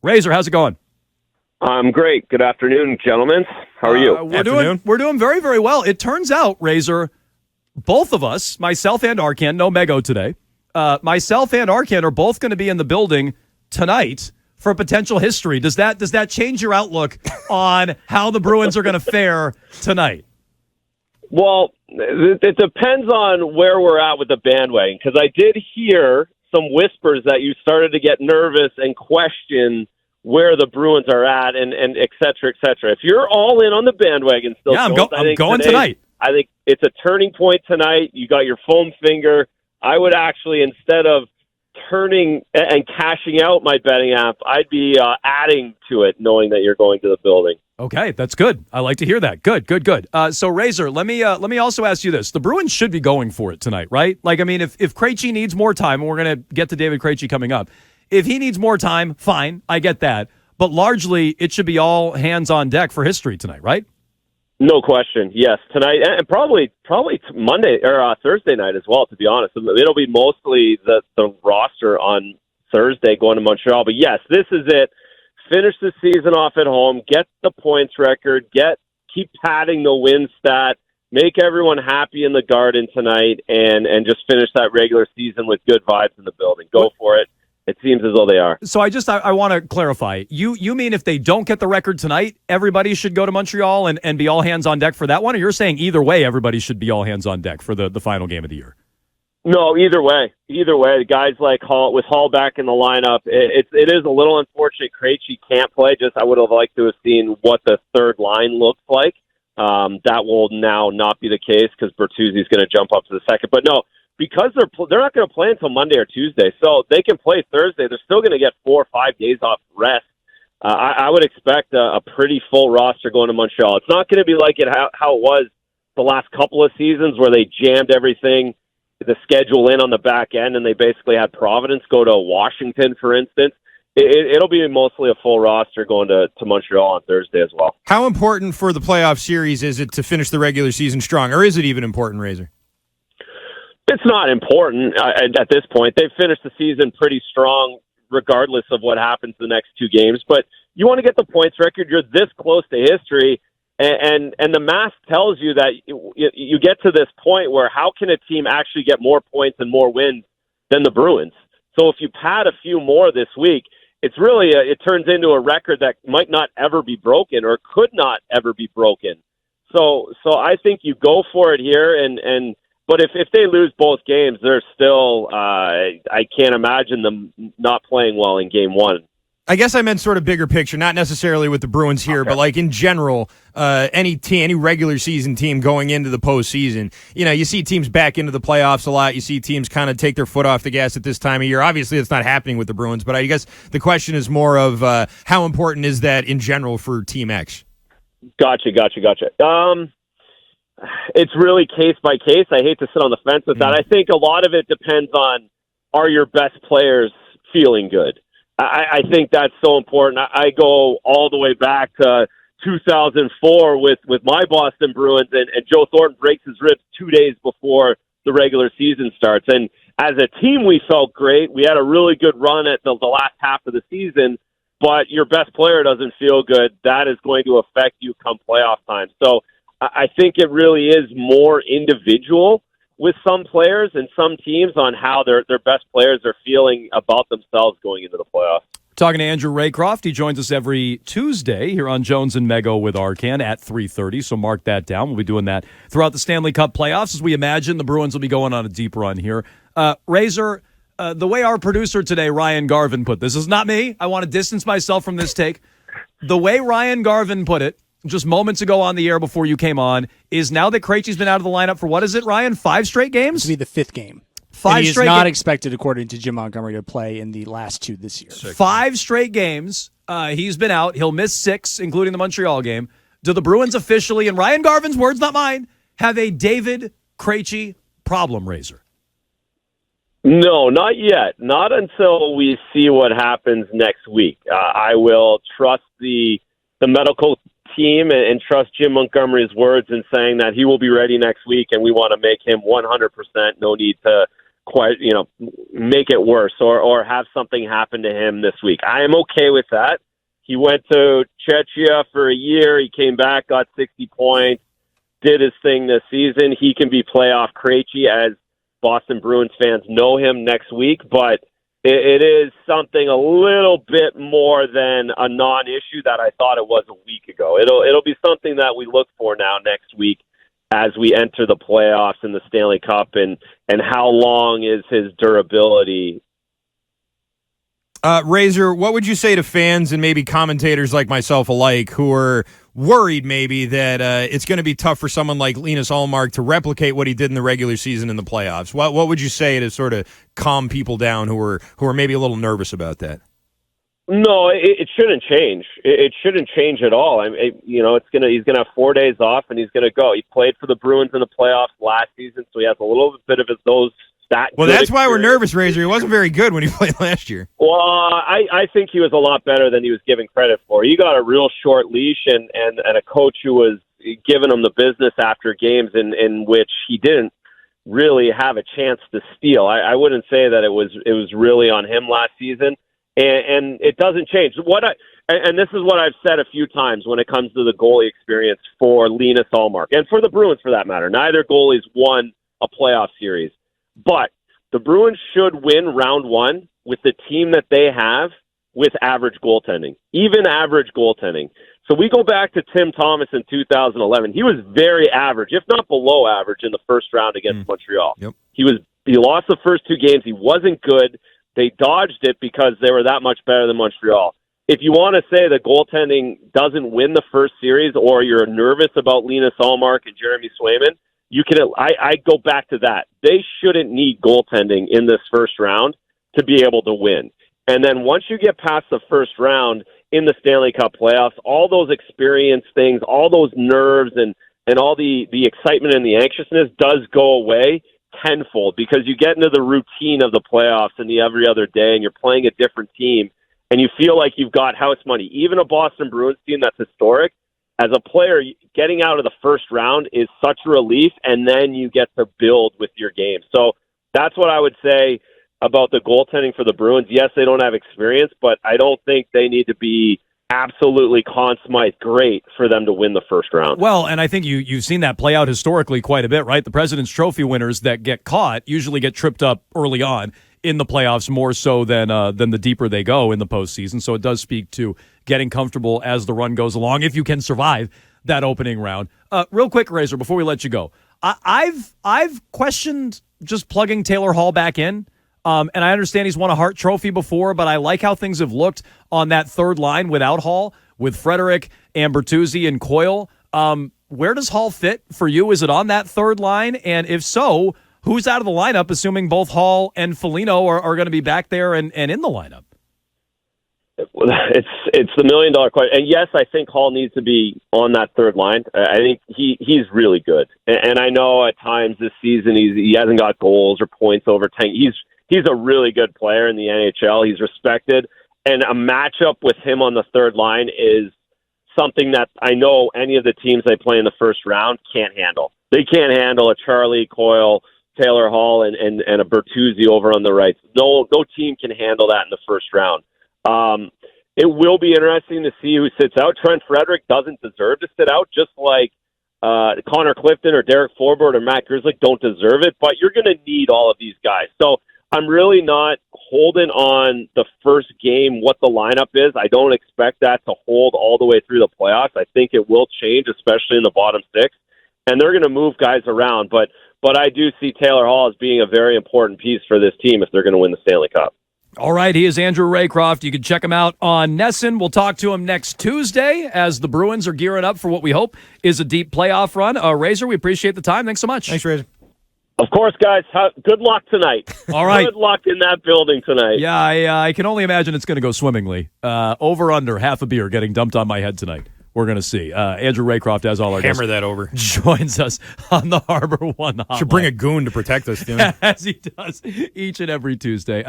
Razor, how's it going? I'm great. Good afternoon, gentlemen. How are you? We're doing very, very well. It turns out, Razor, both of us, myself and Arcand, no Mego today, myself and Arcand are both going to be in the building tonight for potential history. Does that change your outlook on how the Bruins are going to fare tonight? Well, it depends on where we're at with the bandwagon, because I did hear some whispers that you started to get nervous and question where the Bruins are at and et cetera, et cetera. If you're all in on the bandwagon still, yeah, I'm going tonight. I think it's a turning point tonight. You got your foam finger. I would actually, instead of turning and cashing out my betting app, I'd be adding to it, knowing that you're going to the building. Okay, that's good. I like to hear that. Good. So, Razor, let me also ask you this: the Bruins should be going for it tonight, right? Like, I mean, if Krejci needs more time, and we're going to get to David Krejci coming up. If he needs more time, fine, I get that. But largely, it should be all hands on deck for history tonight, right? No question. Yes, tonight and probably Monday or Thursday night as well. To be honest, it'll be mostly the roster on Thursday going to Montreal. But yes, this is it. Finish the season off at home. Get the points record. Keep padding the win stat. Make everyone happy in the Garden tonight, and just finish that regular season with good vibes in the building. Go for it. It seems as though they are. So I want to clarify. You mean if they don't get the record tonight, everybody should go to Montreal and be all hands on deck for that one? Or you're saying either way, everybody should be all hands on deck for the final game of the year? No, either way. The guys like Hall, with Hall back in the lineup, it is a little unfortunate Krejci can't play. I would have liked to have seen what the third line looks like. That will now not be the case because Bertuzzi's going to jump up to the second. But no, because they're not going to play until Monday or Tuesday, so they can play Thursday. They're still going to get 4 or 5 days off rest. I would expect a pretty full roster going to Montreal. It's not going to be like how it was the last couple of seasons where they jammed everything, the schedule in on the back end, and they basically had Providence go to Washington, for instance. It'll be mostly a full roster going to Montreal on Thursday as well. How important for the playoff series is it to finish the regular season strong, or is it even important, Razor? It's not important at this point. They've finished the season pretty strong regardless of what happens the next 2 games. But you want to get the points record. You're this close to history. And the math tells you that you get to this point where how can a team actually get more points and more wins than the Bruins? So if you pad a few more this week, it's really it turns into a record that might not ever be broken or could not ever be broken. So I think you go for it here but if they lose both games, they're still I can't imagine them not playing well in game 1. I guess I meant sort of bigger picture, not necessarily with the Bruins here, but like in general, any regular season team going into the postseason. You see teams back into the playoffs a lot. You see teams kind of take their foot off the gas at this time of year. Obviously, it's not happening with the Bruins, but I guess the question is more of how important is that in general for Team X? Gotcha. It's really case by case. I hate to sit on the fence with that. I think a lot of it depends on, are your best players feeling good? I think that's so important. I go all the way back to 2004 with my Boston Bruins, and Joe Thornton breaks his ribs 2 days before the regular season starts. And as a team, we felt great. We had a really good run at the last half of the season, but your best player doesn't feel good. That is going to affect you come playoff time. So I think it really is more individual with some players and some teams on how their best players are feeling about themselves going into the playoffs. Talking to Andrew Raycroft. He joins us every Tuesday here on Jones and Mego with Arcand at 3:30, so mark that down. We'll be doing that throughout the Stanley Cup playoffs as we imagine the Bruins will be going on a deep run here. Razor, the way our producer today, Ryan Garvin, put this is not me. I want to distance myself from this take. The way Ryan Garvin put it, just moments ago on the air before you came on, is now that Krejci's been out of the lineup for, what is it, Ryan, 5 straight games? This will be the 5th game. 5 and straight he is not expected, according to Jim Montgomery, to play in the last 2 this year. 5 straight games. He's been out. He'll miss 6, including the Montreal game. Do the Bruins officially, in Ryan Garvin's words, not mine, have a David Krejci problem, Razor? No, not yet. Not until we see what happens next week. I will trust the medical team and trust Jim Montgomery's words in saying that he will be ready next week, and we want to make him 100%. No need to make it worse or have something happen to him this week. I am okay with that. He went to Czechia for a year. He came back, got 60 points, did his thing this season. He can be playoff Krejci, as Boston Bruins fans know him, next week. But it is something a little bit more than a non-issue that I thought it was a week ago. It'll be something that we look for now next week as we enter the playoffs in the Stanley Cup, and how long is his durability. Razor, what would you say to fans and maybe commentators like myself alike who are worried maybe that it's going to be tough for someone like Linus Ullmark to replicate what he did in the regular season in the playoffs? What would you say to sort of calm people down who are maybe a little nervous about that? No, it shouldn't change. It shouldn't change at all. He's gonna have 4 days off and he's gonna go. He played for the Bruins in the playoffs last season, so he has a little bit of those. Well, that's why we're nervous, Razor. He wasn't very good when he played last year. Well, I think he was a lot better than he was given credit for. He got a real short leash and a coach who was giving him the business after games in which he didn't really have a chance to steal. I wouldn't say that it was really on him last season, and it doesn't change. And this is what I've said a few times when it comes to the goalie experience for Linus Ullmark, and for the Bruins for that matter. Neither goalie's won a playoff series. But the Bruins should win round one with the team that they have with average goaltending, even average goaltending. So we go back to Tim Thomas in 2011. He was very average, if not below average, in the first round against Montreal. Yep. He lost the first 2 games. He wasn't good. They dodged it because they were that much better than Montreal. If you want to say that goaltending doesn't win the first series, or you're nervous about Linus Ullmark and Jeremy Swayman, I go back to that. They shouldn't need goaltending in this first round to be able to win. And then once you get past the first round in the Stanley Cup playoffs, all those experience things, all those nerves and all the excitement and the anxiousness does go away tenfold, because you get into the routine of the playoffs and the every other day, and you're playing a different team, and you feel like you've got house money. Even a Boston Bruins team that's historic, as a player, getting out of the first round is such a relief, and then you get to build with your game. So that's what I would say about the goaltending for the Bruins. Yes, they don't have experience, but I don't think they need to be absolutely Conn Smythe great for them to win the first round. Well, and I think you've seen that play out historically quite a bit, right? The President's Trophy winners that get caught usually get tripped up early on in the playoffs, more so than the deeper they go in the postseason. So it does speak to getting comfortable as the run goes along, if you can survive that opening round. Real quick, Razor, before we let you go, I've questioned just plugging Taylor Hall back in. And I understand he's won a Hart Trophy before, but I like how things have looked on that third line without Hall, with Frederic and Bertuzzi and Coyle. Where does Hall fit for you? Is it on that third line? And if so, who's out of the lineup, assuming both Hall and Foligno are going to be back there and in the lineup? Well, it's the $1 million question. And yes, I think Hall needs to be on that third line. I think he's really good. And I know at times this season he hasn't got goals or points over 10. He's a really good player in the NHL. He's respected. And a matchup with him on the third line is something that I know any of the teams they play in the first round can't handle. They can't handle a Charlie Coyle, Taylor Hall, and a Bertuzzi over on the right. No team can handle that in the first round. It will be interesting to see who sits out. Trent Frederic doesn't deserve to sit out, just like Connor Clifton or Derek Forbort or Matt Grzelcyk don't deserve it, but you're going to need all of these guys. So I'm really not holding on the first game what the lineup is. I don't expect that to hold all the way through the playoffs. I think it will change, especially in the bottom 6, and they're going to move guys around. But I do see Taylor Hall as being a very important piece for this team if they're going to win the Stanley Cup. All right, he is Andrew Raycroft. You can check him out on Nesson. We'll talk to him next Tuesday as the Bruins are gearing up for what we hope is a deep playoff run. Razor, we appreciate the time. Thanks so much. Thanks, Razor. Of course, guys. Good luck tonight. All right. Good luck in that building tonight. Yeah, I can only imagine it's going to go swimmingly. Over under half a beer getting dumped on my head tonight. We're going to see. Andrew Raycroft, as all our guests, hammer that over, joins us on the Harbor One hotline. Should bring a goon to protect us, as he does each and every Tuesday.